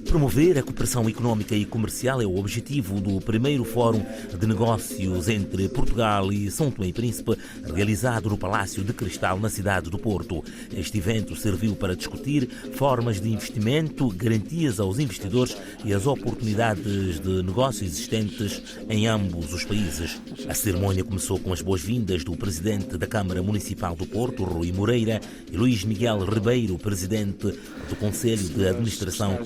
Promover a cooperação económica e comercial é o objetivo do primeiro Fórum de Negócios entre Portugal e São Tomé e Príncipe, realizado no Palácio de Cristal, na cidade do Porto. Este evento serviu para discutir formas de investimento, garantias aos investidores e as oportunidades de negócio existentes em ambos os países. A cerimónia começou com as boas-vindas do presidente da Câmara Municipal do Porto, Rui Moreira, e Luís Miguel Ribeiro, presidente do Conselho de Administração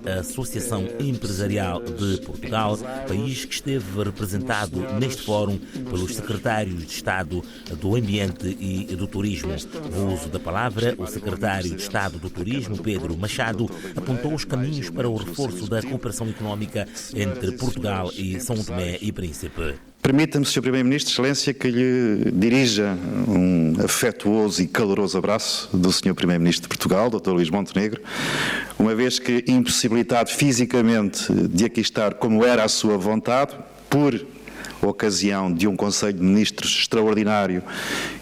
da Associação Empresarial de Portugal, país que esteve representado neste fórum pelos secretários de Estado do Ambiente e do Turismo. No uso da palavra, o secretário de Estado do Turismo, Pedro Machado, apontou os caminhos para o reforço da cooperação económica entre Portugal e São Tomé e Príncipe. Permita-me, Sr. Primeiro-Ministro, Excelência, que lhe dirija um afetuoso e caloroso abraço do Sr. Primeiro-Ministro de Portugal, Dr. Luís Montenegro, uma vez que, impossibilitado fisicamente de aqui estar como era a sua vontade, por ocasião de um Conselho de Ministros extraordinário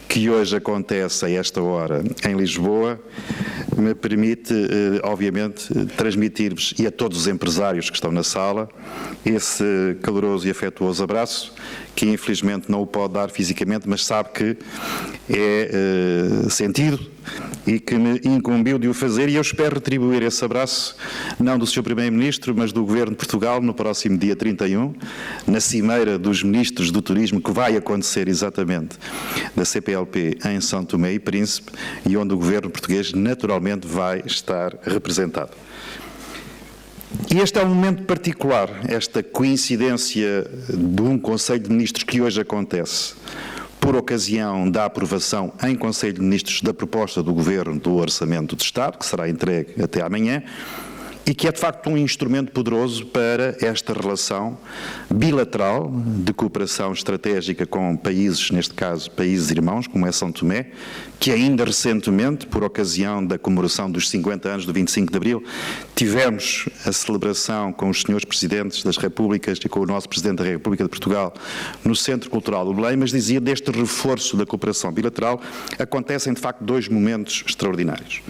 que hoje acontece a esta hora em Lisboa, me permite, obviamente, transmitir-vos e a todos os empresários que estão na sala esse caloroso e afetuoso abraço, que infelizmente não o pode dar fisicamente, mas sabe que é sentido e que me incumbiu de o fazer, e eu espero retribuir esse abraço, não do Sr. Primeiro-Ministro, mas do Governo de Portugal, no próximo dia 31, na Cimeira dos Ministros do Turismo, que vai acontecer exatamente da CPLP em São Tomé e Príncipe, e onde o Governo português naturalmente vai estar representado. E este é um momento particular, esta coincidência de um Conselho de Ministros que hoje acontece, por ocasião da aprovação em Conselho de Ministros da proposta do Governo do Orçamento de Estado, que será entregue até amanhã, e que é de facto um instrumento poderoso para esta relação bilateral de cooperação estratégica com países, neste caso países irmãos, como é São Tomé, que ainda recentemente, por ocasião da comemoração dos 50 anos do 25 de Abril, tivemos a celebração com os senhores Presidentes das Repúblicas e com o nosso Presidente da República de Portugal no Centro Cultural do Belém, mas dizia, deste reforço da cooperação bilateral, acontecem de facto dois momentos extraordinários.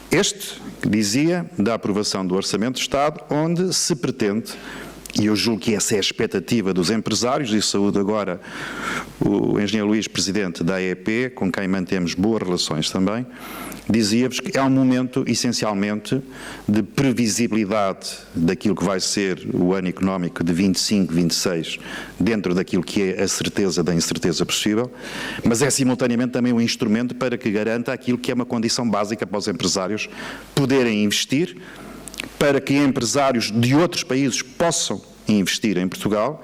Este, que dizia, da aprovação do Orçamento de Estado, onde se pretende, e eu julgo que essa é a expectativa dos empresários, e saúdo agora o engenheiro Luís, presidente da AEP, com quem mantemos boas relações também, dizia-vos que é um momento, essencialmente, de previsibilidade daquilo que vai ser o ano económico de 25, 26, dentro daquilo que é a certeza da incerteza possível, mas é simultaneamente também um instrumento para que garanta aquilo que é uma condição básica para os empresários poderem investir, para que empresários de outros países possam investir em Portugal,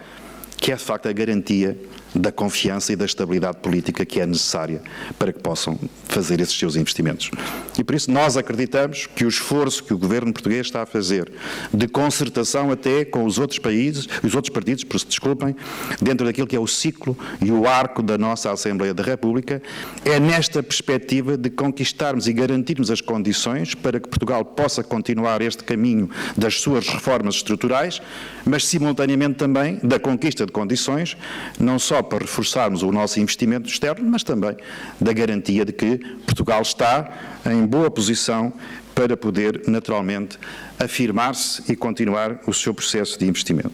que é de facto a garantia da confiança e da estabilidade política que é necessária para que possam fazer esses seus investimentos. E por isso nós acreditamos que o esforço que o Governo português está a fazer de concertação até com os outros países, os outros partidos, por se desculpem, dentro daquilo que é o ciclo e o arco da nossa Assembleia da República, é nesta perspectiva de conquistarmos e garantirmos as condições para que Portugal possa continuar este caminho das suas reformas estruturais, mas simultaneamente também da conquista de condições, não só para reforçarmos o nosso investimento externo, mas também da garantia de que Portugal está em boa posição para poder, naturalmente, afirmar-se e continuar o seu processo de investimento.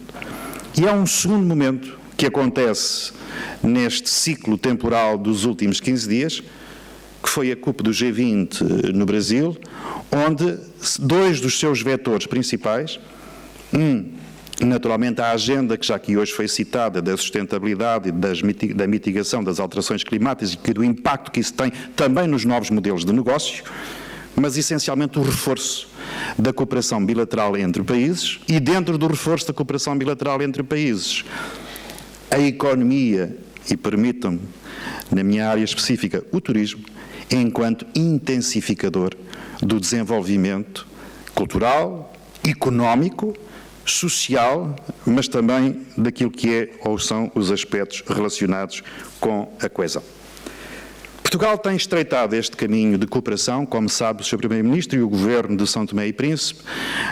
E há um segundo momento que acontece neste ciclo temporal dos últimos 15 dias, que foi a CUP do G20 no Brasil, onde dois dos seus vetores principais, Naturalmente, a agenda que já aqui hoje foi citada da sustentabilidade e da mitigação das alterações climáticas e do impacto que isso tem também nos novos modelos de negócio, mas essencialmente o reforço da cooperação bilateral entre países e dentro do reforço da cooperação bilateral entre países, a economia, e permitam-me, na minha área específica, o turismo, enquanto intensificador do desenvolvimento cultural, económico, social, mas também daquilo que é ou são os aspectos relacionados com a coesão. Portugal tem estreitado este caminho de cooperação, como sabe o Sr. Primeiro-Ministro e o Governo de São Tomé e Príncipe,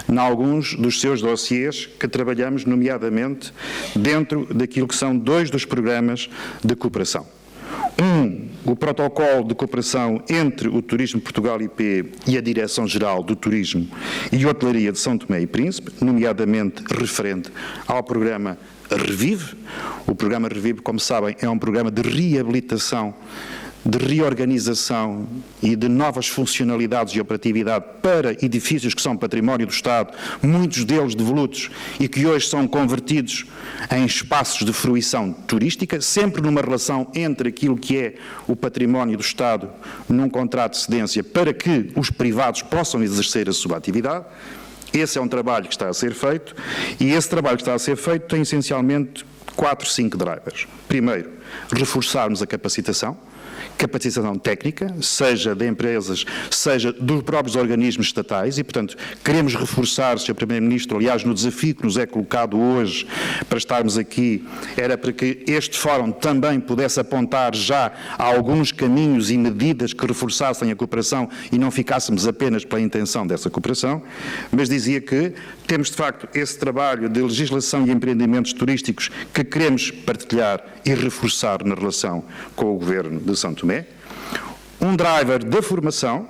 em alguns dos seus dossiês que trabalhamos, nomeadamente, dentro daquilo que são 2 dos programas de cooperação. O protocolo de cooperação entre o Turismo Portugal IP e a Direção-Geral do Turismo e Hotelaria de São Tomé e Príncipe, nomeadamente referente ao programa Revive. O programa Revive, como sabem, é um programa de reabilitação, de reorganização e de novas funcionalidades e operatividade para edifícios que são património do Estado, muitos deles devolutos e que hoje são convertidos em espaços de fruição turística, sempre numa relação entre aquilo que é o património do Estado num contrato de cedência para que os privados possam exercer a sua atividade. Esse é um trabalho que está a ser feito e esse trabalho que está a ser feito tem essencialmente 4, 5 drivers. Primeiro, reforçarmos a capacitação técnica, seja de empresas, seja dos próprios organismos estatais e, portanto, queremos reforçar, Sr. Primeiro-Ministro, aliás, no desafio que nos é colocado hoje para estarmos aqui, era para que este fórum também pudesse apontar já alguns caminhos e medidas que reforçassem a cooperação e não ficássemos apenas pela intenção dessa cooperação, mas dizia que temos, de facto, esse trabalho de legislação e empreendimentos turísticos que queremos partilhar e reforçar na relação com o Governo de São Tomé. Um driver da formação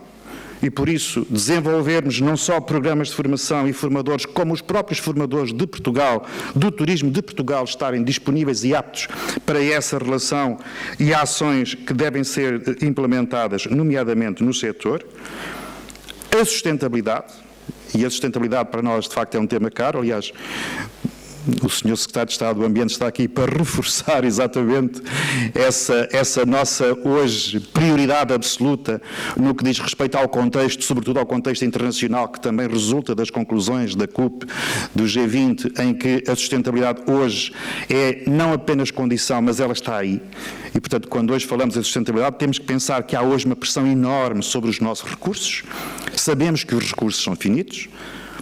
e, por isso, desenvolvermos não só programas de formação e formadores, como os próprios formadores de Portugal, do turismo de Portugal, estarem disponíveis e aptos para essa relação e ações que devem ser implementadas, nomeadamente no setor. A sustentabilidade, e a sustentabilidade para nós, de facto, é um tema caro, aliás, o Sr. Secretário de Estado do Ambiente está aqui para reforçar exatamente essa nossa, hoje, prioridade absoluta no que diz respeito ao contexto, sobretudo ao contexto internacional, que também resulta das conclusões da CUP, do G20, em que a sustentabilidade hoje é não apenas condição, mas ela está aí. E, portanto, quando hoje falamos em sustentabilidade, temos que pensar que há hoje uma pressão enorme sobre os nossos recursos. Sabemos que os recursos são finitos.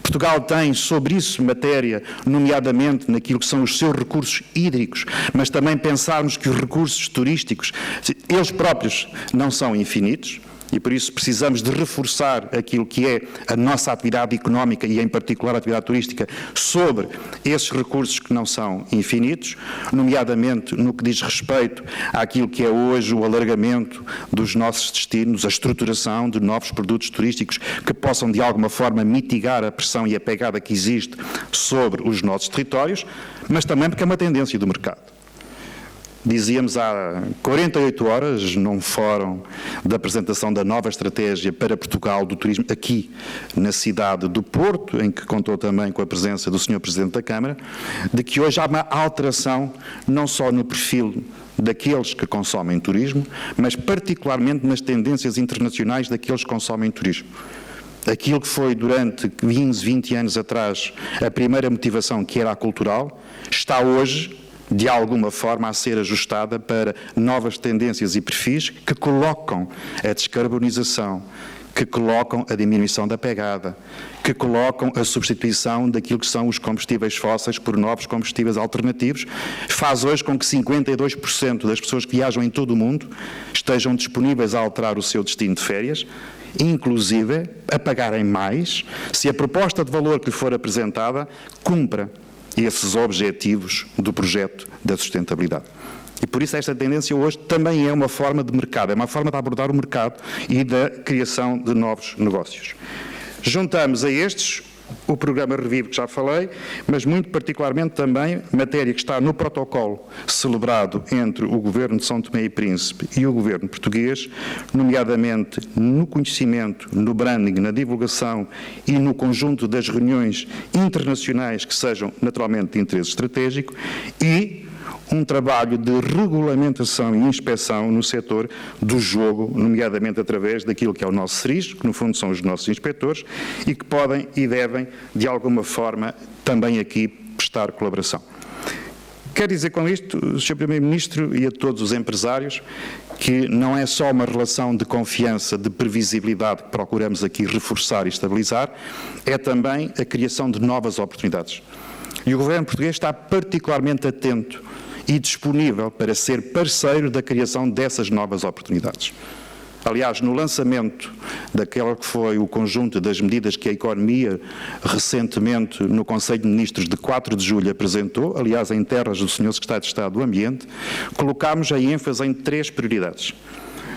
Portugal tem sobre isso matéria, nomeadamente naquilo que são os seus recursos hídricos, mas também pensarmos que os recursos turísticos, eles próprios não são infinitos. E por isso precisamos de reforçar aquilo que é a nossa atividade económica e em particular a atividade turística sobre esses recursos que não são infinitos, nomeadamente no que diz respeito àquilo que é hoje o alargamento dos nossos destinos, a estruturação de novos produtos turísticos que possam de alguma forma mitigar a pressão e a pegada que existe sobre os nossos territórios, mas também porque é uma tendência do mercado. Dizíamos há 48 horas, num fórum da apresentação da nova estratégia para Portugal do turismo, aqui na cidade do Porto, em que contou também com a presença do Sr. Presidente da Câmara, de que hoje há uma alteração não só no perfil daqueles que consomem turismo, mas particularmente nas tendências internacionais daqueles que consomem turismo. Aquilo que foi durante 15, 20 anos atrás a primeira motivação, que era a cultural, está hoje de alguma forma a ser ajustada para novas tendências e perfis que colocam a descarbonização, que colocam a diminuição da pegada, que colocam a substituição daquilo que são os combustíveis fósseis por novos combustíveis alternativos, faz hoje com que 52% das pessoas que viajam em todo o mundo estejam disponíveis a alterar o seu destino de férias, inclusive a pagarem mais, se a proposta de valor que lhe for apresentada cumpra esses objetivos do projeto da sustentabilidade. E por isso esta tendência hoje também é uma forma de mercado, é uma forma de abordar o mercado e da criação de novos negócios. Juntamos a estes o programa Revive, que já falei, mas muito particularmente também matéria que está no protocolo celebrado entre o Governo de São Tomé e Príncipe e o Governo português, nomeadamente no conhecimento, no branding, na divulgação e no conjunto das reuniões internacionais que sejam naturalmente de interesse estratégico e um trabalho de regulamentação e inspeção no setor do jogo, nomeadamente através daquilo que é o nosso CERIS, que no fundo são os nossos inspectores, e que podem e devem, de alguma forma, também aqui prestar colaboração. Quero dizer com isto, Sr. Primeiro-Ministro e a todos os empresários, que não é só uma relação de confiança, de previsibilidade que procuramos aqui reforçar e estabilizar, é também a criação de novas oportunidades. E o Governo português está particularmente atento e disponível para ser parceiro da criação dessas novas oportunidades. Aliás, no lançamento daquela que foi o conjunto das medidas que a economia recentemente no Conselho de Ministros de 4 de julho apresentou, aliás em terras do Sr. Secretário de Estado do Ambiente, colocámos a ênfase em 3 prioridades.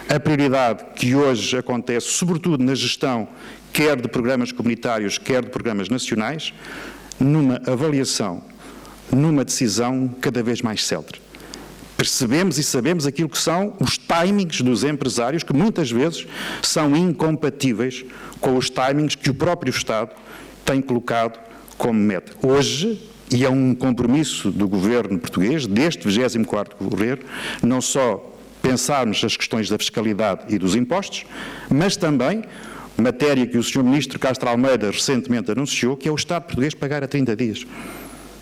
A prioridade que hoje acontece, sobretudo na gestão, quer de programas comunitários, quer de programas nacionais, numa avaliação, numa decisão cada vez mais célere. Percebemos e sabemos aquilo que são os timings dos empresários, que muitas vezes são incompatíveis com os timings que o próprio Estado tem colocado como meta. Hoje, e é um compromisso do Governo português, deste 24º Governo, não só pensarmos as questões da fiscalidade e dos impostos, mas também matéria que o Sr. Ministro Castro Almeida recentemente anunciou, que é o Estado português pagar a 30 dias.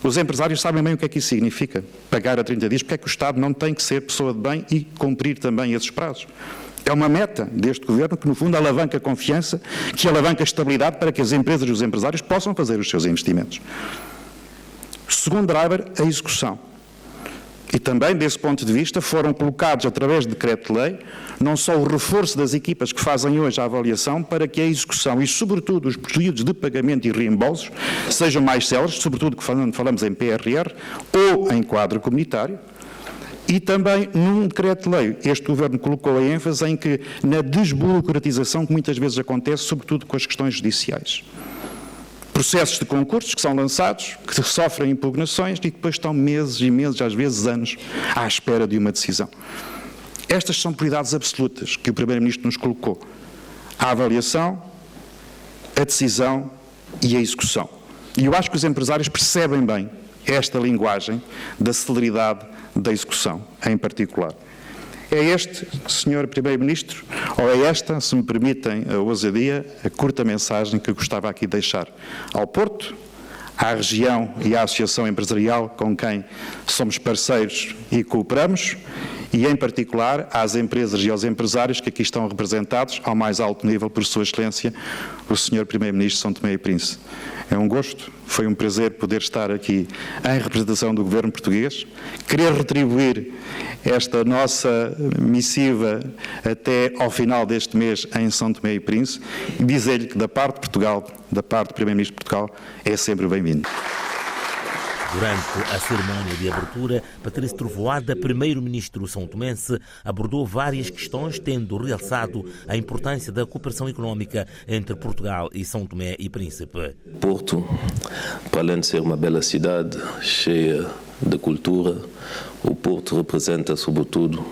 Os empresários sabem bem o que é que isso significa, pagar a 30 dias, porque é que o Estado não tem que ser pessoa de bem e cumprir também esses prazos. É uma meta deste Governo que, no fundo, alavanca a confiança, que alavanca a estabilidade para que as empresas e os empresários possam fazer os seus investimentos. Segundo driver, a execução. E também, desse ponto de vista, foram colocados, através de decreto-lei, não só o reforço das equipas que fazem hoje a avaliação, para que a execução e, sobretudo, os períodos de pagamento e reembolsos sejam mais céleres, sobretudo quando falamos em PRR ou em quadro comunitário. E também, num decreto-lei, este Governo colocou a ênfase em que, na desburocratização que muitas vezes acontece, sobretudo com as questões judiciais. Processos de concursos que são lançados, que sofrem impugnações e depois estão meses e meses, às vezes anos, à espera de uma decisão. Estas são prioridades absolutas que o Primeiro-Ministro nos colocou. A avaliação, a decisão e a execução. E eu acho que os empresários percebem bem esta linguagem da celeridade da execução, em particular. É este, Sr. Primeiro-Ministro, ou é esta, se me permitem a ousadia, a curta mensagem que eu gostava aqui de deixar ao Porto, à região e à associação empresarial com quem somos parceiros e cooperamos, e em particular às empresas e aos empresários que aqui estão representados ao mais alto nível por Sua Excelência, o Sr. Primeiro-Ministro de São Tomé e Príncipe. É um gosto, foi um prazer poder estar aqui em representação do Governo português, querer retribuir esta nossa missiva até ao final deste mês em São Tomé e Príncipe e dizer-lhe que da parte de Portugal, da parte do Primeiro-Ministro de Portugal, é sempre bem-vindo. Durante a cerimónia de abertura, Patrício Trovoada, primeiro-ministro são-tomense, abordou várias questões, tendo realçado a importância da cooperação económica entre Portugal e São Tomé e Príncipe. Porto, para além de ser uma bela cidade, cheia de cultura, o Porto representa, sobretudo,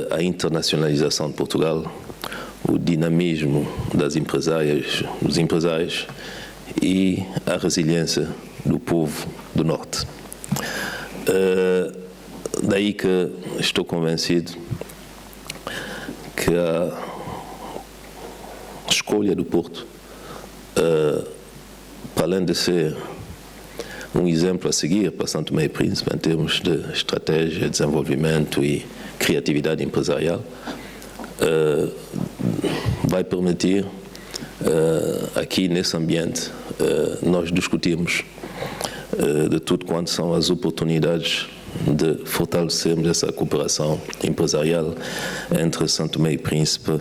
a internacionalização de Portugal, o dinamismo das empresárias, dos empresários e a resiliência do povo do Norte. Daí que estou convencido que a escolha do Porto, para além de ser um exemplo a seguir para São Tomé e Príncipe em termos de estratégia, desenvolvimento e criatividade empresarial, vai permitir aqui nesse ambiente nós discutirmos de tudo quanto são as oportunidades de fortalecermos essa cooperação empresarial entre São Tomé e Príncipe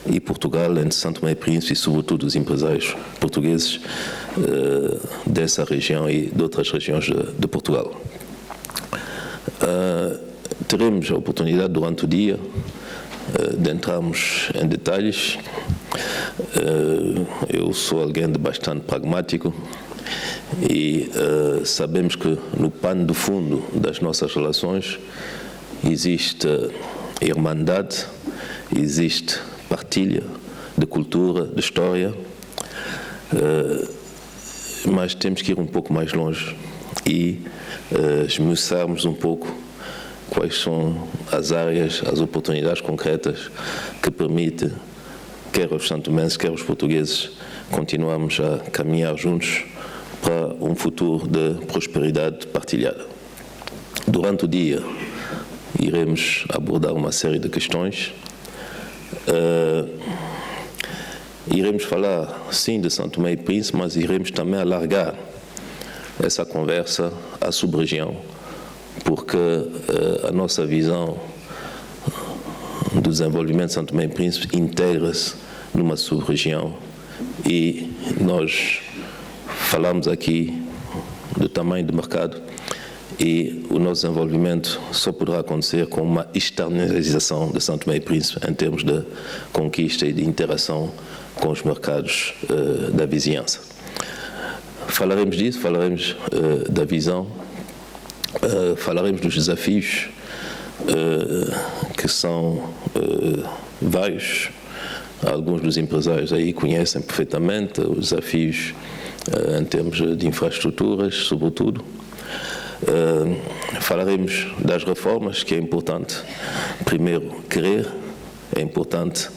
e Portugal, entre São Tomé e Príncipe e sobretudo os empresários portugueses dessa região e de outras regiões de Portugal. Teremos a oportunidade durante o dia de entrarmos em detalhes Eu sou alguém de bastante pragmático e sabemos que no pano de fundo das nossas relações existe irmandade, existe partilha de cultura, de história, mas temos que ir um pouco mais longe e esmiuçarmos um pouco quais são as áreas, as oportunidades concretas que permitem, quer os santomenses, quer os portugueses, continuarmos a caminhar juntos para um futuro de prosperidade partilhada. Durante o dia, iremos abordar uma série de questões. Iremos falar, sim, de São Tomé e Príncipe, mas iremos também alargar essa conversa à sub-região, porque a nossa visão do desenvolvimento de São Tomé e Príncipe integra-se numa sub-região e nós falamos aqui do tamanho do mercado e o nosso desenvolvimento só poderá acontecer com uma externalização de São Tomé e Príncipe em termos de conquista e de interação com os mercados da vizinhança. Falaremos disso, falaremos da visão, falaremos dos desafios que são vários. Alguns dos empresários aí conhecem perfeitamente os desafios em termos de infraestruturas, sobretudo. Falaremos das reformas, que é importante, primeiro, querer, é importante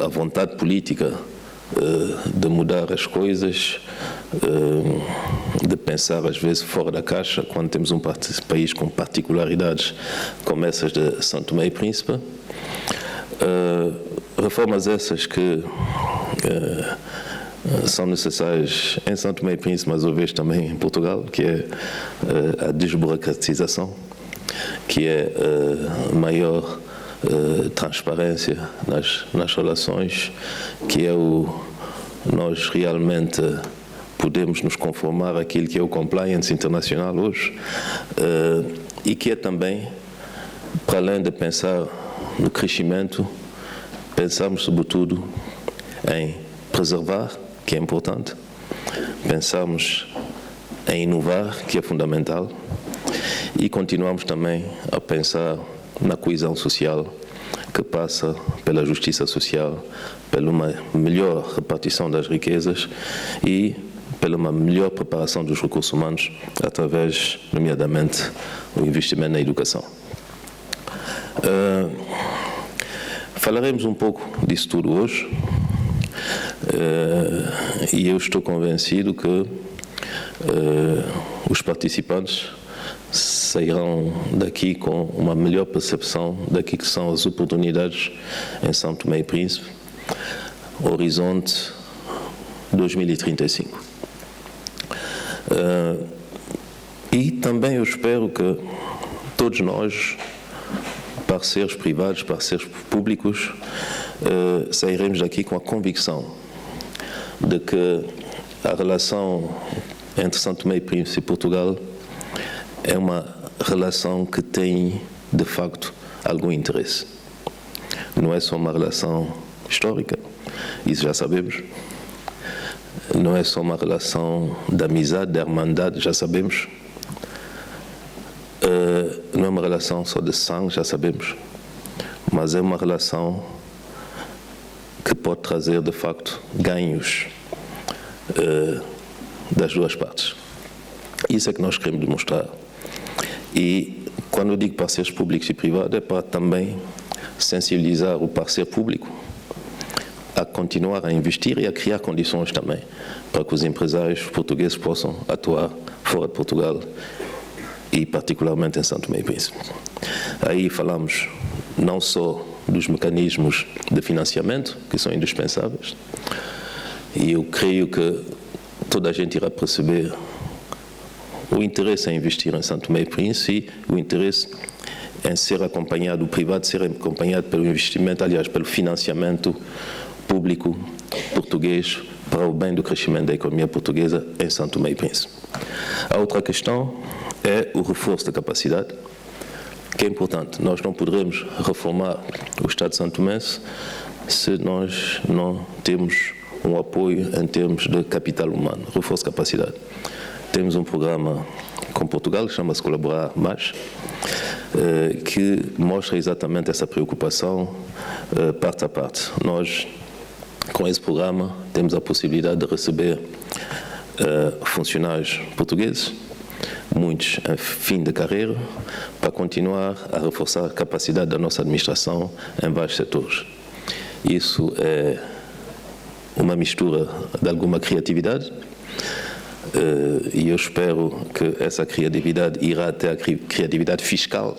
a vontade política de mudar as coisas, de pensar às vezes fora da caixa, quando temos um país com particularidades como essas de São Tomé e Príncipe. Reformas essas que são necessárias em São Tomé e Príncipe, mas talvez também em Portugal, que é a desburocratização, que é maior transparência nas relações, que é nós realmente podemos nos conformar àquilo que é o compliance internacional hoje, e que é também, para além de pensar no crescimento, pensamos sobretudo em preservar, que é importante, pensamos em inovar, que é fundamental, e continuamos também a pensar na coesão social, que passa pela justiça social, pela uma melhor repartição das riquezas e pela uma melhor preparação dos recursos humanos através, nomeadamente, do investimento na educação. Falaremos um pouco disso tudo hoje e eu estou convencido que os participantes sairão daqui com uma melhor percepção daquilo que são as oportunidades em São Tomé e Príncipe, horizonte 2035. E também eu espero que todos nós, parceiros privados, parceiros públicos, sairemos daqui com a convicção de que a relação entre São Tomé e Príncipe e Portugal é uma relação que tem, de facto, algum interesse. Não é só uma relação histórica, isso já sabemos. Não é só uma relação de amizade, de irmandade, já sabemos. Não é uma relação só de sangue, já sabemos. Mas é uma relação que pode trazer, de facto, ganhos das duas partes. Isso é que nós queremos demonstrar. E quando eu digo parceiros públicos e privados, é para também sensibilizar o parceiro público a continuar a investir e a criar condições também para que os empresários portugueses possam atuar fora de Portugal e particularmente em São Tomé e Príncipe. Aí falamos não só dos mecanismos de financiamento, que são indispensáveis, e eu creio que toda a gente irá perceber o interesse em investir em São Tomé e Príncipe e o interesse em ser acompanhado, o privado ser acompanhado pelo investimento, aliás, pelo financiamento público português para o bem do crescimento da economia portuguesa em São Tomé e Príncipe. A outra questão é o reforço da capacidade, que é importante. Nós não poderemos reformar o Estado de São Tomé se nós não temos um apoio em termos de capital humano, reforço de capacidade. Temos um programa com Portugal que chama-se Colaborar Mais, que mostra exatamente essa preocupação parte a parte. Nós, com esse programa, temos a possibilidade de receber funcionários portugueses, muitos em fim de carreira, para continuar a reforçar a capacidade da nossa administração em vários setores. Isso é uma mistura de alguma criatividade, e eu espero que essa criatividade irá até a criatividade fiscal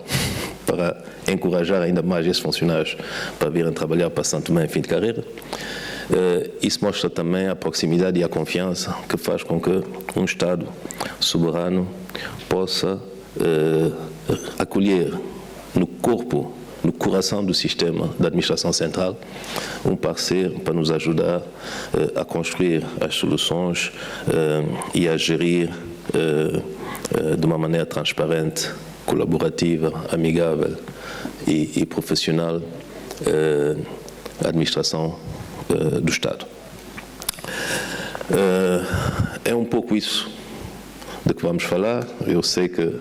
para encorajar ainda mais esses funcionários para virem trabalhar para São Tomé em fim de carreira. Isso mostra também a proximidade e a confiança que faz com que um Estado soberano possa acolher no corpo, no coração do sistema da administração central, um parceiro para nos ajudar a construir as soluções e a gerir de uma maneira transparente, colaborativa, amigável e profissional a administração do Estado. É um pouco isso de que vamos falar. Eu sei que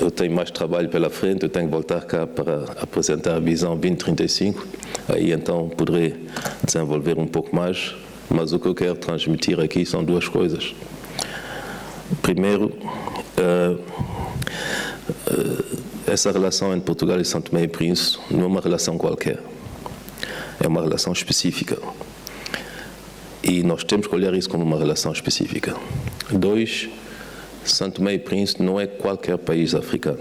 eu tenho mais trabalho pela frente, eu tenho que voltar cá para apresentar a visão 2035, aí então poderei desenvolver um pouco mais, mas o que eu quero transmitir aqui são duas coisas. Primeiro, essa relação entre Portugal e São Tomé e Príncipe não é uma relação qualquer, é uma relação específica. E nós temos que olhar isso como uma relação específica. 2, São Tomé e Príncipe não é qualquer país africano,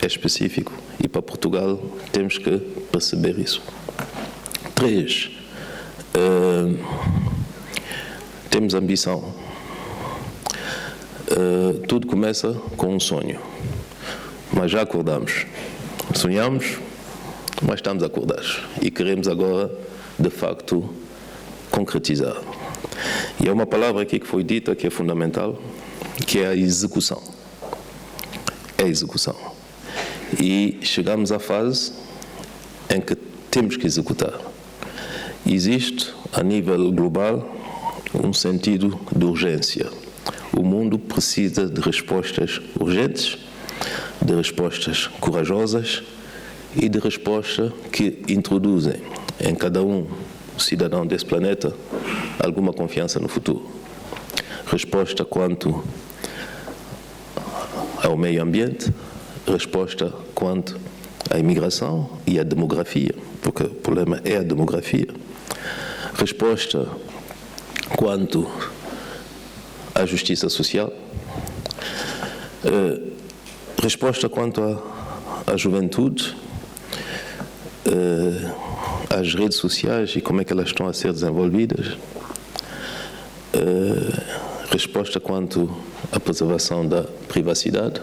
é específico. E para Portugal temos que perceber isso. 3, temos ambição. Tudo começa com um sonho, mas já acordamos. Sonhamos, mas estamos acordados. E queremos agora, de facto, concretizar. E há uma palavra aqui que foi dita que é fundamental, que é a execução. É a execução. E chegamos à fase em que temos que executar. Existe, a nível global, um sentido de urgência. O mundo precisa de respostas urgentes, de respostas corajosas e de respostas que introduzem em cada cidadão desse planeta alguma confiança no futuro. Resposta quanto ao meio ambiente, resposta quanto à imigração e à demografia, porque o problema é a demografia. Resposta quanto à justiça social. Resposta quanto à juventude, às redes sociais e como é que elas estão a ser desenvolvidas. Resposta quanto à preservação da privacidade.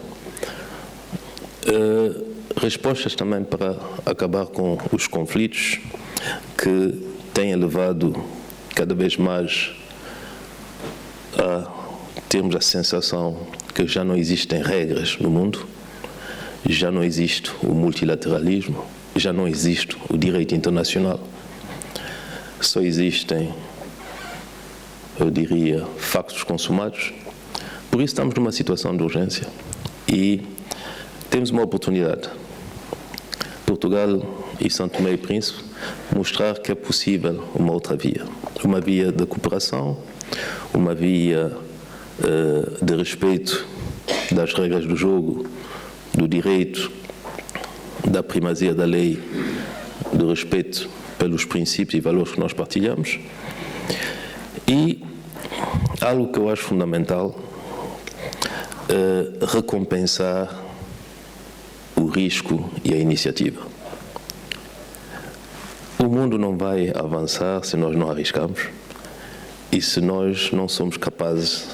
Respostas também para acabar com os conflitos que têm levado cada vez mais a termos a sensação que já não existem regras no mundo, já não existe o multilateralismo, já não existe o direito internacional. Só existem, eu diria, factos consumados. Por isso estamos numa situação de urgência e temos uma oportunidade. Portugal e São Tomé e Príncipe mostrar que é possível uma outra via. Uma via de cooperação, uma via de respeito das regras do jogo, do direito, da primazia da lei, do respeito pelos princípios e valores que nós partilhamos. E algo que eu acho fundamental, recompensar o risco e a iniciativa. O mundo não vai avançar se nós não arriscarmos e se nós não somos capazes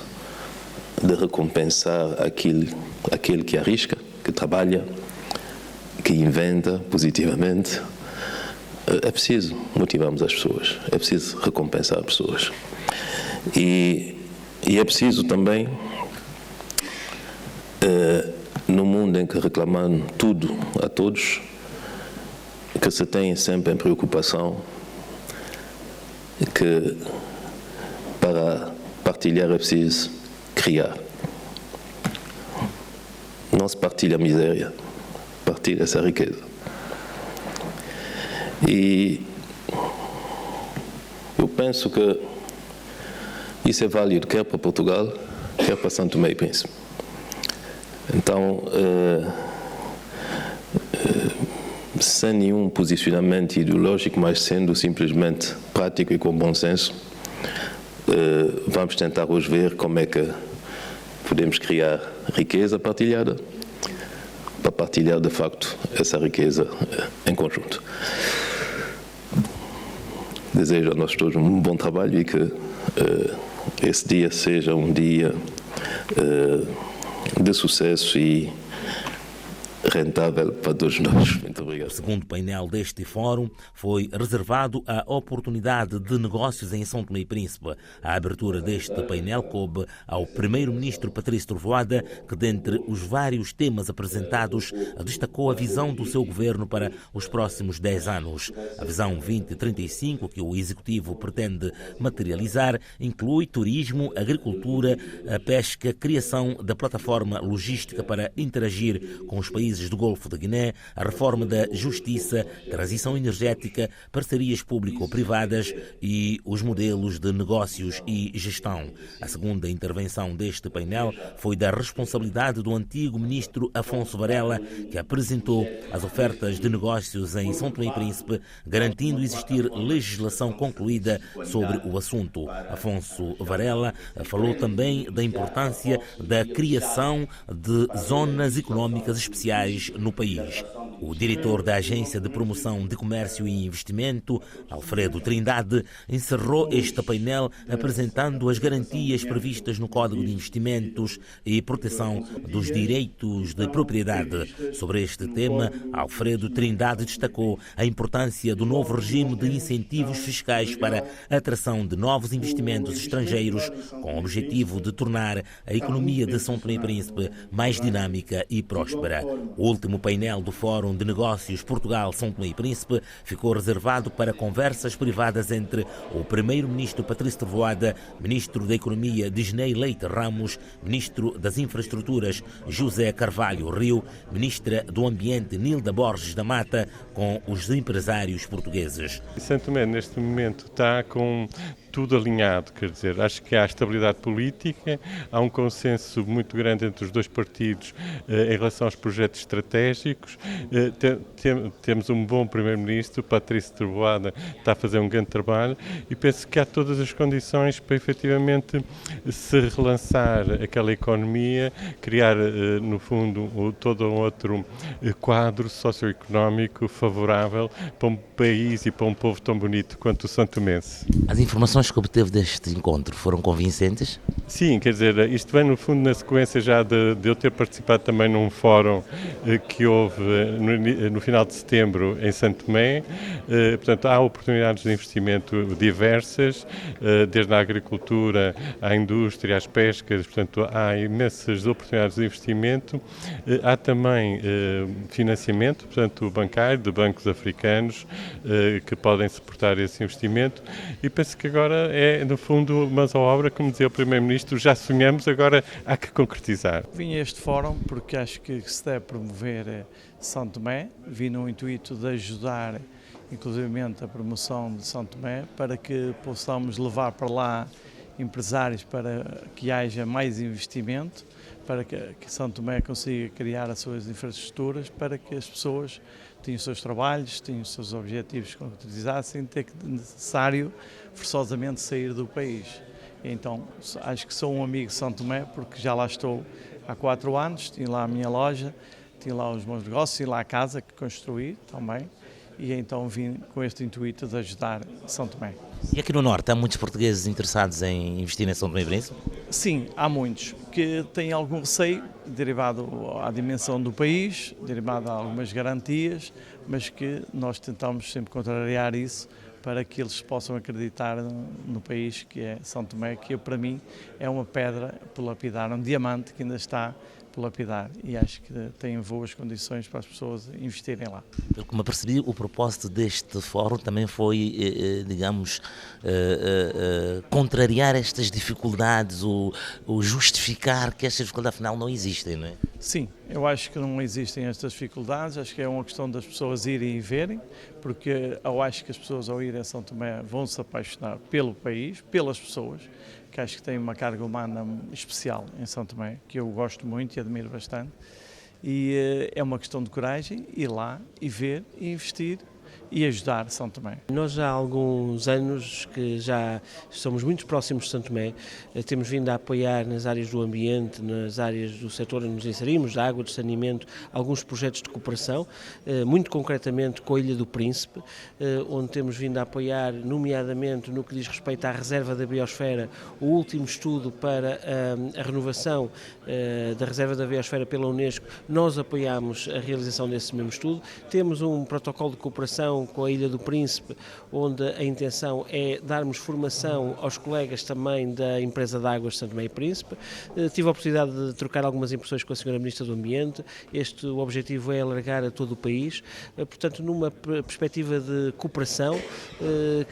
de recompensar aquele que arrisca, que trabalha, que inventa positivamente. É preciso motivarmos as pessoas, é preciso recompensar as pessoas. E é preciso também, no mundo em que reclamamos tudo a todos, que se tem sempre em preocupação que para partilhar é preciso criar. Não se partilha a miséria, partilha essa riqueza. E eu penso que isso é válido quer para Portugal, quer para São Tomé e Príncipe. Então, sem nenhum posicionamento ideológico, mas sendo simplesmente prático e com bom senso, vamos tentar hoje ver como é que podemos criar riqueza partilhada para partilhar, de facto, essa riqueza em conjunto. Desejo a nós todos um bom trabalho e que esse dia seja um dia de sucesso e rentável para todos nós. Muito obrigado. O segundo painel deste fórum foi reservado à oportunidade de negócios em São Tomé e Príncipe. A abertura deste painel coube ao primeiro-ministro Patrício Trovoada, que dentre os vários temas apresentados destacou a visão do seu governo para os próximos 10 anos. A visão 2035 que o executivo pretende materializar inclui turismo, agricultura, a pesca, criação da plataforma logística para interagir com os países do Golfo da Guiné, a reforma da justiça, transição energética, parcerias público-privadas e os modelos de negócios e gestão. A segunda intervenção deste painel foi da responsabilidade do antigo ministro Afonso Varela, que apresentou as ofertas de negócios em São Tomé e Príncipe, garantindo existir legislação concluída sobre o assunto. Afonso Varela falou também da importância da criação de zonas económicas especiais no país. O diretor da Agência de Promoção de Comércio e Investimento, Alfredo Trindade, encerrou este painel apresentando as garantias previstas no Código de Investimentos e proteção dos direitos de propriedade. Sobre este tema, Alfredo Trindade destacou a importância do novo regime de incentivos fiscais para a atração de novos investimentos estrangeiros, com o objetivo de tornar a economia de São Tomé e Príncipe mais dinâmica e próspera. O último painel do Fórum de Negócios Portugal-São Tomé e Príncipe ficou reservado para conversas privadas entre o primeiro-ministro Patrício Trovoada, ministro da Economia Disney Leite Ramos, ministro das Infraestruturas José Carvalho Rio, ministra do Ambiente Nilda Borges da Mata, com os empresários portugueses. São Tomé, neste momento, está com tudo alinhado, quer dizer, acho que há estabilidade política, há um consenso muito grande entre os dois partidos em relação aos projetos estratégicos, temos um bom primeiro-ministro, Patrício Trovoada está a fazer um grande trabalho e penso que há todas as condições para efetivamente se relançar aquela economia, criar no fundo todo um outro quadro socioeconómico favorável para um país e para um povo tão bonito quanto o santomense. As informações que obteve deste encontro foram convincentes? Sim, quer dizer, isto vem no fundo na sequência já de eu ter participado também num fórum que houve no final de setembro em Santo Tomé. Portanto, há oportunidades de investimento diversas, desde a agricultura à indústria, às pescas, portanto, há imensas oportunidades de investimento. Há também financiamento, portanto, bancário, de bancos africanos que podem suportar esse investimento e penso que agora é, no fundo, mas a obra, como dizia o Primeiro-Ministro, já sonhamos, agora há que concretizar. Vim a este fórum porque acho que se deve promover São Tomé, vim no intuito de ajudar, inclusivamente, a promoção de São Tomé, para que possamos levar para lá empresários para que haja mais investimento, para que São Tomé consiga criar as suas infraestruturas, para que as pessoas tenham os seus trabalhos, tenham os seus objetivos concretizados, sem ter que necessário forçosamente sair do país. Então, acho que sou um amigo de São Tomé, porque já lá estou há 4 anos, tinha lá a minha loja, tinha lá os meus negócios, tinha lá a casa que construí também, e então vim com este intuito de ajudar São Tomé. E aqui no Norte, há muitos portugueses interessados em investir em São Tomé e Príncipe? Sim, há muitos que têm algum receio, derivado à dimensão do país, derivado a algumas garantias, mas que nós tentamos sempre contrariar isso para que eles possam acreditar no país que é São Tomé, que para mim é uma pedra por lapidar, um diamante que ainda está por lapidar e acho que têm boas condições para as pessoas investirem lá. Pelo que me apercebi, o propósito deste fórum também foi, digamos, contrariar estas dificuldades, ou justificar que estas dificuldades afinal não existem, não é? Sim, eu acho que não existem estas dificuldades, acho que é uma questão das pessoas irem e verem, porque eu acho que as pessoas ao irem a São Tomé vão se apaixonar pelo país, pelas pessoas, que acho que tem uma carga humana especial em São Tomé, que eu gosto muito e admiro bastante, e é uma questão de coragem, ir lá e ver e investir e ajudar São Tomé. Nós há alguns anos que já somos muito próximos de São Tomé, temos vindo a apoiar nas áreas do ambiente, nas áreas do setor onde nos inserimos, da água, do saneamento, alguns projetos de cooperação, muito concretamente com a Ilha do Príncipe, onde temos vindo a apoiar, nomeadamente no que diz respeito à reserva da biosfera, o último estudo para a renovação da reserva da biosfera pela Unesco. Nós apoiamos a realização desse mesmo estudo, temos um protocolo de cooperação com a Ilha do Príncipe, onde a intenção é darmos formação aos colegas também da empresa de águas de São Tomé e Príncipe. Tive a oportunidade de trocar algumas impressões com a Sra. Ministra do Ambiente. O objetivo é alargar a todo o país, portanto, numa perspectiva de cooperação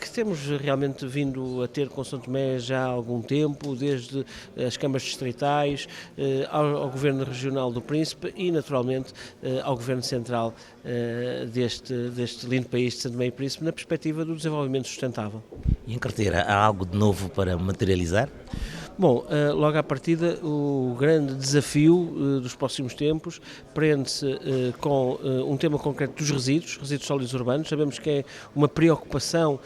que temos realmente vindo a ter com São Tomé já há algum tempo, desde as câmaras distritais, ao Governo Regional do Príncipe e, naturalmente, ao Governo Central deste lindo país de São Tomé e Príncipe, na perspectiva do desenvolvimento sustentável. E em carteira, há algo de novo para materializar? Bom, logo à partida, o grande desafio dos próximos tempos prende-se com um tema concreto dos resíduos sólidos urbanos. Sabemos que é uma preocupação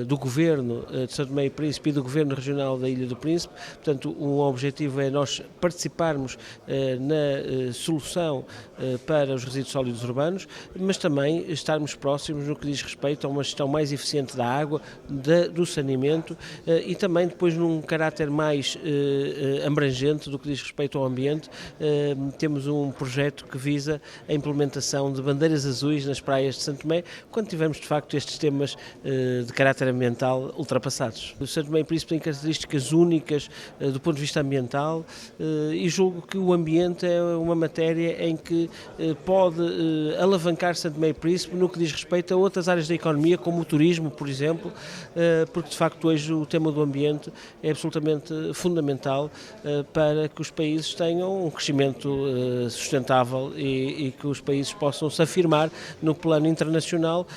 do Governo de São Tomé e Príncipe e do Governo Regional da Ilha do Príncipe. Portanto, o objetivo é nós participarmos na solução para os resíduos sólidos urbanos, mas também estarmos próximos no que diz respeito a uma gestão mais eficiente da água, do saneamento e também depois num caráter mais abrangente do que diz respeito ao ambiente. Temos um projeto que visa a implementação de bandeiras azuis nas praias de São Tomé, quando tivermos de facto estes temas de caráter ambiental ultrapassados. O São Tomé e Príncipe tem características únicas do ponto de vista ambiental e julgo que o ambiente é uma matéria em que pode alavancar São Tomé e Príncipe no que diz respeito a outras áreas da economia, como o turismo, por exemplo, porque de facto hoje o tema do ambiente é absolutamente fundamental para que os países tenham um crescimento sustentável e que os países possam se afirmar no plano internacional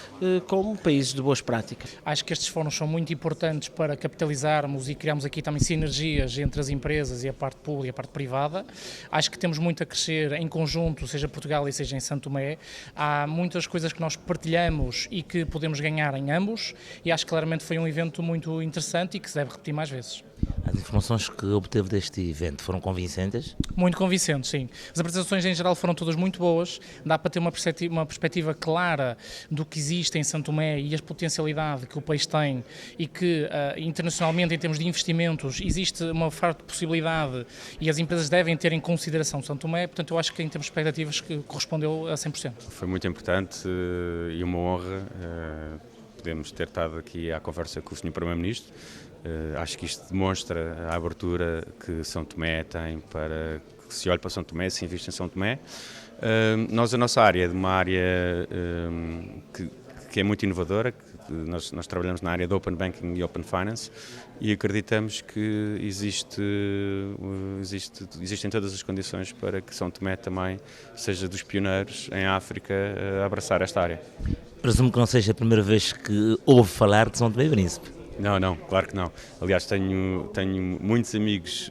como países de boas práticas. Acho que estes fóruns são muito importantes para capitalizarmos e criarmos aqui também sinergias entre as empresas e a parte pública e a parte privada. Acho que temos muito a crescer em conjunto, seja Portugal e seja em São Tomé. Há muitas coisas que nós partilhamos e que podemos ganhar em ambos, e acho que claramente foi um evento muito interessante e que se deve repetir mais vezes. As informações que obteve deste evento foram convincentes? Muito convincentes, sim. As apresentações em geral foram todas muito boas, dá para ter uma perspectiva clara do que existe em São Tomé e a potencialidade que o país tem e que internacionalmente, em termos de investimentos, existe uma forte possibilidade e as empresas devem ter em consideração São Tomé. Portanto, eu acho que em termos de expectativas que correspondeu a 100%. Foi muito importante e uma honra podemos ter estado aqui à conversa com o Sr. Primeiro-Ministro. Acho que isto demonstra a abertura que São Tomé tem para que se olhe para São Tomé, se investe em São Tomé. A nossa área é uma área que é muito inovadora. Nós trabalhamos na área do Open Banking e Open Finance e acreditamos que existem todas as condições para que São Tomé também seja dos pioneiros em África a abraçar esta área. Presumo que não seja a primeira vez que ouve falar de São Tomé e Príncipe. Não, claro que não. Aliás, tenho muitos amigos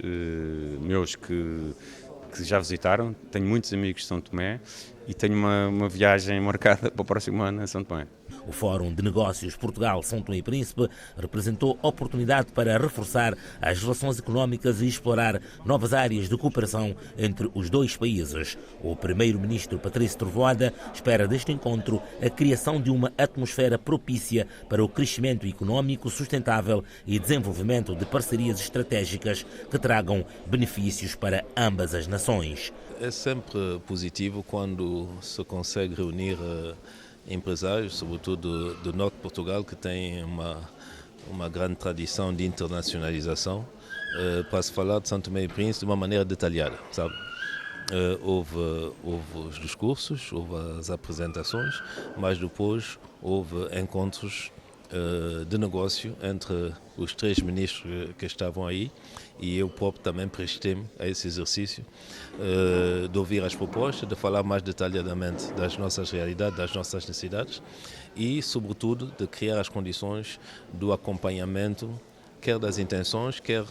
meus que já visitaram, tenho muitos amigos de São Tomé e tenho uma viagem marcada para o próximo ano a São Tomé. O Fórum de Negócios Portugal-São Tomé e Príncipe representou oportunidade para reforçar as relações económicas e explorar novas áreas de cooperação entre os dois países. O primeiro-ministro Patrício Trovoada espera deste encontro a criação de uma atmosfera propícia para o crescimento económico sustentável e desenvolvimento de parcerias estratégicas que tragam benefícios para ambas as nações. É sempre positivo quando se consegue reunir empresários, sobretudo do norte de Portugal, que têm uma grande tradição de internacionalização, para se falar de São Tomé e Príncipe de uma maneira detalhada, sabe? houve os discursos, houve as apresentações, mas depois houve encontros de negócio entre os 3 ministros que estavam aí, e eu próprio também prestei-me a esse exercício de ouvir as propostas, de falar mais detalhadamente das nossas realidades, das nossas necessidades e, sobretudo, de criar as condições do acompanhamento, quer das intenções, quer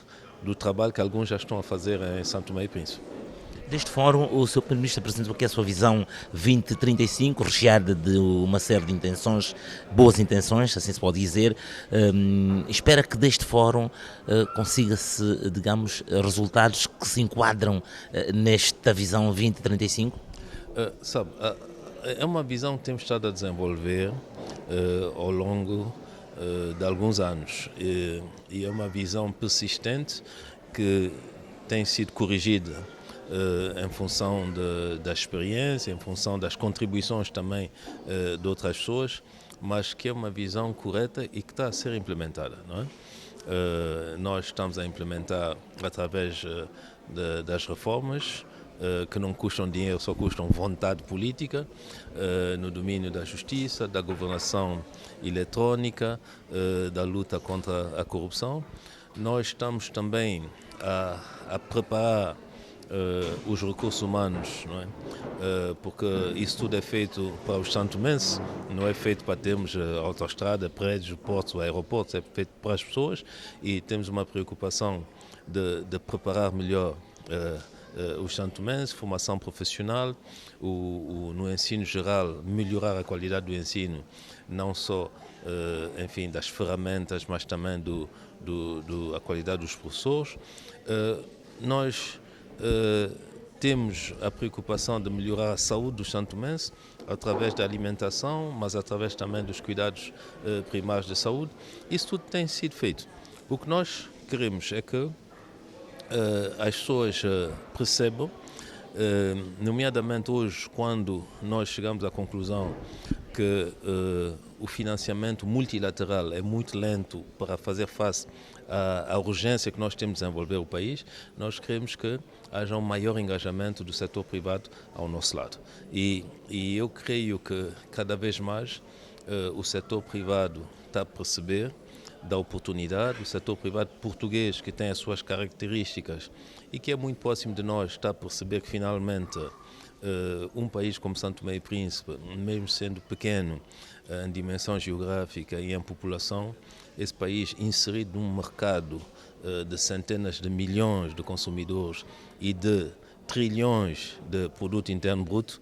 do trabalho que alguns já estão a fazer em São Tomé e Príncipe. Deste fórum, o Sr. Primeiro-Ministro apresentou aqui a sua visão 2035, recheada de uma série de intenções, boas intenções, assim se pode dizer. Espera que deste fórum consiga-se, digamos, resultados que se enquadram nesta visão 2035? É uma visão que temos estado a desenvolver ao longo de alguns anos, e é uma visão persistente que tem sido corrigida em função da experiência, em função das contribuições também de outras pessoas, mas que é uma visão correta e que está a ser implementada, não é? Nós estamos a implementar através das reformas que não custam dinheiro, só custam vontade política, no domínio da justiça, da governação eletrónica, da luta contra a corrupção. Nós estamos também a preparar os recursos humanos, não é? Porque isso tudo é feito para os santomenses, não é feito para termos autoestrada, prédios, portos, aeroportos, é feito para as pessoas, e temos uma preocupação de preparar melhor os santomenses, formação profissional, no ensino geral, melhorar a qualidade do ensino, não só enfim, das ferramentas, mas também a qualidade dos professores. Nós temos a preocupação de melhorar a saúde dos santomenses através da alimentação, mas através também dos cuidados primários de saúde. Isso tudo tem sido feito. O que nós queremos é que as pessoas percebam, nomeadamente hoje, quando nós chegamos à conclusão que o financiamento multilateral é muito lento para fazer face à urgência que nós temos de desenvolver o país, nós queremos que haja um maior engajamento do setor privado ao nosso lado. E eu creio que cada vez mais o setor privado está a perceber da oportunidade, o setor privado português, que tem as suas características e que é muito próximo de nós, está a perceber que finalmente um país como São Tomé e Príncipe, mesmo sendo pequeno em dimensão geográfica e em população, esse país inserido num mercado de centenas de milhões de consumidores e de trilhões de produto interno bruto,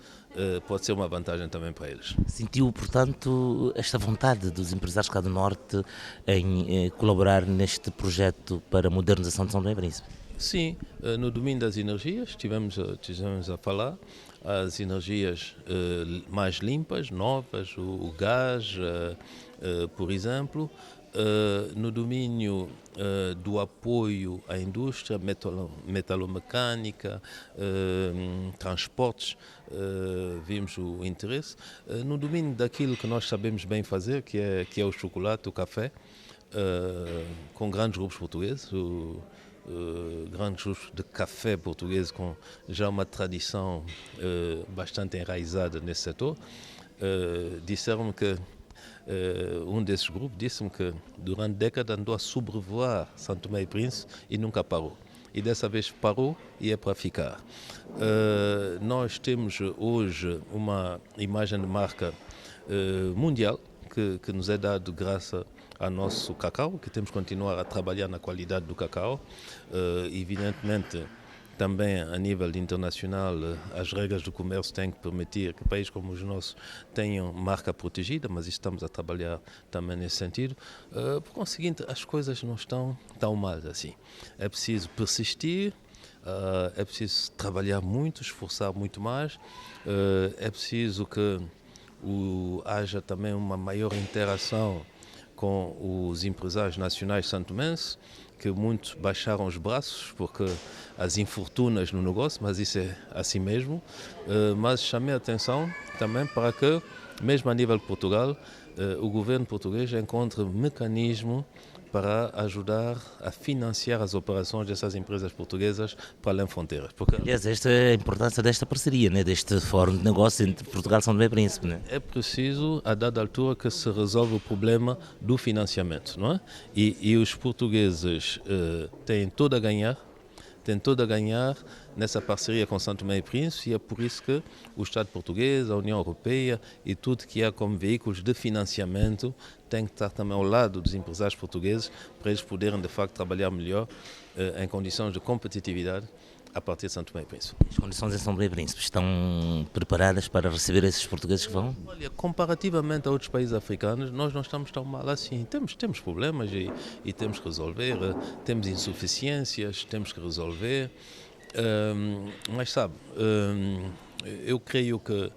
pode ser uma vantagem também para eles. Sentiu, portanto, esta vontade dos empresários cá do Norte em colaborar neste projeto para a modernização de São Tomé e Príncipe? Sim, no domínio das energias, estivemos a falar, as energias mais limpas, novas, o gás, por exemplo, no domínio do apoio à indústria, metalomecânica, transportes, vimos o interesse. No domínio daquilo que nós sabemos bem fazer, que é o chocolate, o café, com grandes grupos portugueses, grandes grupos de café português com já uma tradição bastante enraizada nesse setor, disseram-me que um desses grupos disse-me que durante décadas andou a sobrevoar São Tomé e Príncipe e nunca parou. E dessa vez parou e é para ficar. Nós temos hoje uma imagem de marca mundial que nos é dado graças ao nosso cacau, que temos que continuar a trabalhar na qualidade do cacau. Evidentemente, também a nível internacional, as regras do comércio têm que permitir que países como os nossos tenham marca protegida, mas estamos a trabalhar também nesse sentido. Por conseguinte, as coisas não estão tão mal assim. É preciso persistir, é preciso trabalhar muito, esforçar muito mais, é preciso que haja também uma maior interação com os empresários nacionais santomenses, que muitos baixaram os braços porque as infortunas no negócio, mas isso é assim mesmo. Mas chamei a atenção também para que, mesmo a nível de Portugal, o governo português encontre mecanismo para ajudar a financiar as operações dessas empresas portuguesas para além de fronteiras. Porque, aliás, esta é a importância desta parceria, né? Deste fórum de negócio entre Portugal e São Tomé e Príncipe. Né? é preciso, a dada altura, que se resolva o problema do financiamento, não é? E os portugueses têm tudo a ganhar, nessa parceria com São Tomé e Príncipe, e é por isso que o Estado português, a União Europeia e tudo que há como veículos de financiamento tem que estar também ao lado dos empresários portugueses para eles poderem, de facto, trabalhar melhor em condições de competitividade a partir de São Tomé e Príncipe. As condições em São Tomé e Príncipe estão preparadas para receber esses portugueses que vão? Olha, comparativamente a outros países africanos, nós não estamos tão mal assim. Temos problemas e temos que resolver, temos insuficiências, temos que resolver. Mas sabe, eu creio que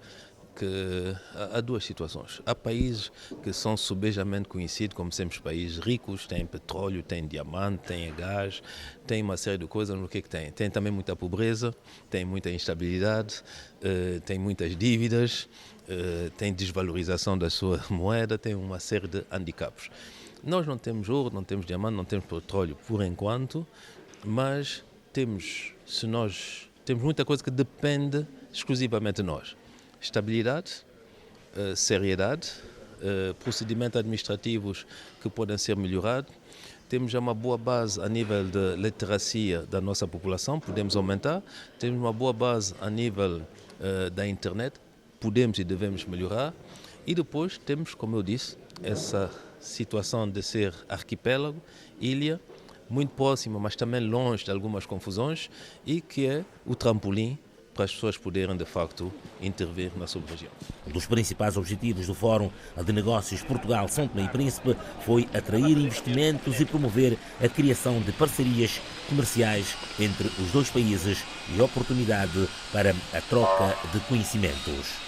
há duas situações. Há países que são subejamente conhecidos como sempre países ricos, têm petróleo, têm diamante, têm gás, têm uma série de coisas. O que é que tem? Tem também muita pobreza, tem muita instabilidade, tem muitas dívidas, tem desvalorização da sua moeda, tem uma série de handicaps. Nós não temos ouro, não temos diamante, não temos petróleo por enquanto, mas temos muita coisa que depende exclusivamente de nós. Estabilidade, seriedade, procedimentos administrativos que podem ser melhorados. Temos já uma boa base a nível de literacia da nossa população, podemos aumentar. Temos uma boa base a nível da internet, podemos e devemos melhorar. E depois temos, como eu disse, essa situação de ser arquipélago, ilha, muito próxima, mas também longe de algumas confusões, e que é o trampolim para as pessoas poderem, de facto, intervir na sub-região. Um dos principais objetivos do Fórum de Negócios Portugal São Tomé e Príncipe foi atrair investimentos e promover a criação de parcerias comerciais entre os dois países e oportunidade para a troca de conhecimentos.